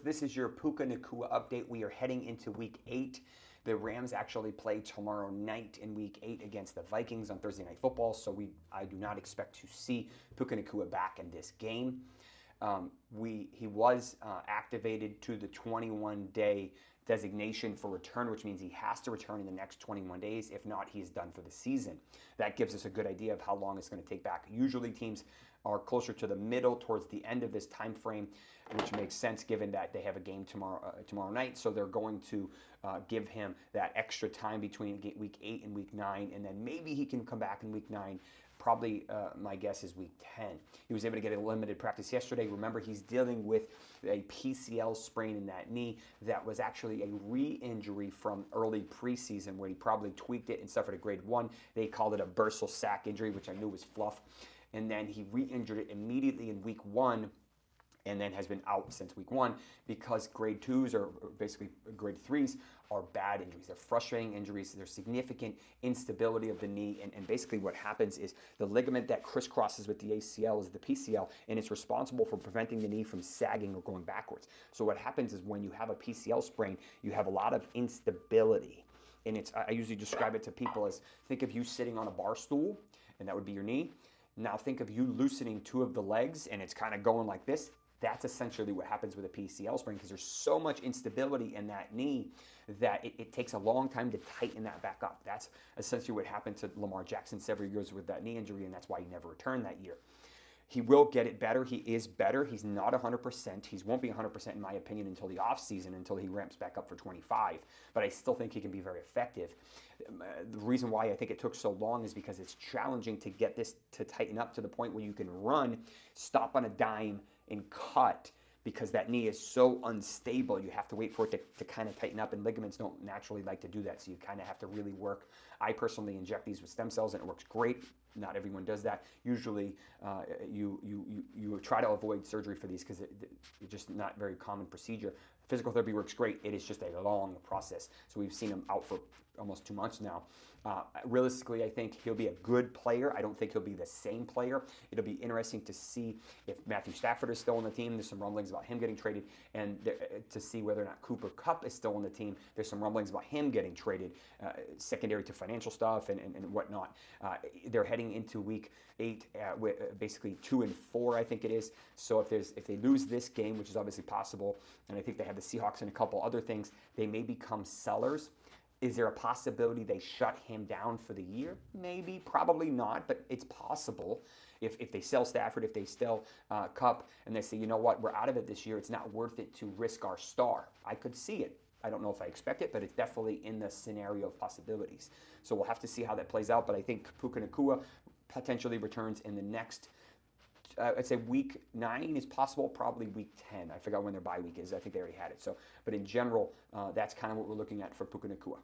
This is your Puka Nacua update. We are heading into week 8. The Rams actually play tomorrow night in week 8 against the Vikings on Thursday Night Football, so I do not expect to see Puka Nacua back in this game. He was activated to the 21-day designation for return, which means he has to return in the next 21 days. If not, he's done for the season. That gives us a good idea of how long it's going to take back. Usually teams are closer to the middle, towards the end of this time frame, which makes sense given that they have a game tomorrow night. So they're going to give him that extra time between week 8 and week 9, and then maybe he can come back in week 9. Probably, my guess is week 10. He was able to get a limited practice yesterday. Remember, he's dealing with a PCL sprain in that knee that was actually a re-injury from early preseason where he probably tweaked it and suffered a grade 1. They called it a bursal sac injury, which I knew was fluff. And then he re-injured it immediately in week 1 and then has been out since week 1 because grade 2s or basically grade 3s are bad injuries. They're frustrating injuries. There's significant instability of the knee, and basically what happens is the ligament that crisscrosses with the ACL is the PCL, and it's responsible for preventing the knee from sagging or going backwards. So what happens is when you have a PCL sprain, you have a lot of instability. And I usually describe it to people as, think of you sitting on a bar stool, and that would be your knee. Now think of you loosening 2 of the legs, and it's kind of going like this. That's essentially what happens with a PCL sprain because there's so much instability in that knee that it takes a long time to tighten that back up. That's essentially what happened to Lamar Jackson several years with that knee injury, and that's why he never returned that year. He will get it better. He is better. He's not 100%. He won't be 100% in my opinion until the offseason, until he ramps back up for 25. But I still think he can be very effective. The reason why I think it took so long is because it's challenging to get this to tighten up to the point where you can run, stop on a dime, and cut, because that knee is so unstable. You have to wait for it to kind of tighten up, and ligaments don't naturally like to do that, so you kind of have to really work. I personally inject these with stem cells, and it works great. Not everyone does that. Usually, you try to avoid surgery for these because it's just not a very common procedure. Physical therapy works great. It is just a long process. So we've seen him out for almost 2 months now. Realistically, I think he'll be a good player. I don't think he'll be the same player. It'll be interesting to see if Matthew Stafford is still on the team. There's some rumblings about him getting traded, and to see whether or not Cooper Kupp is still on the team. There's some rumblings about him getting traded, secondary to financial stuff and whatnot. They're heading into week 8 with basically 2-4, I think it is. So if they lose this game, which is obviously possible, and I think they have the Seahawks and a couple other things, they may become sellers. Is there a possibility they shut him down for the year? Maybe, probably not, but it's possible. If they sell Stafford, if they sell Kupp, and they say, you know what, we're out of it this year, it's not worth it to risk our star. I could see it. I don't know if I expect it, but it's definitely in the scenario of possibilities. So we'll have to see how that plays out, but I think Puka Nacua potentially returns in the next, I'd say week 9 is possible, probably week 10. I forgot when their bye week is. I think they already had it. So, but in general, that's kind of what we're looking at for Puka Nacua.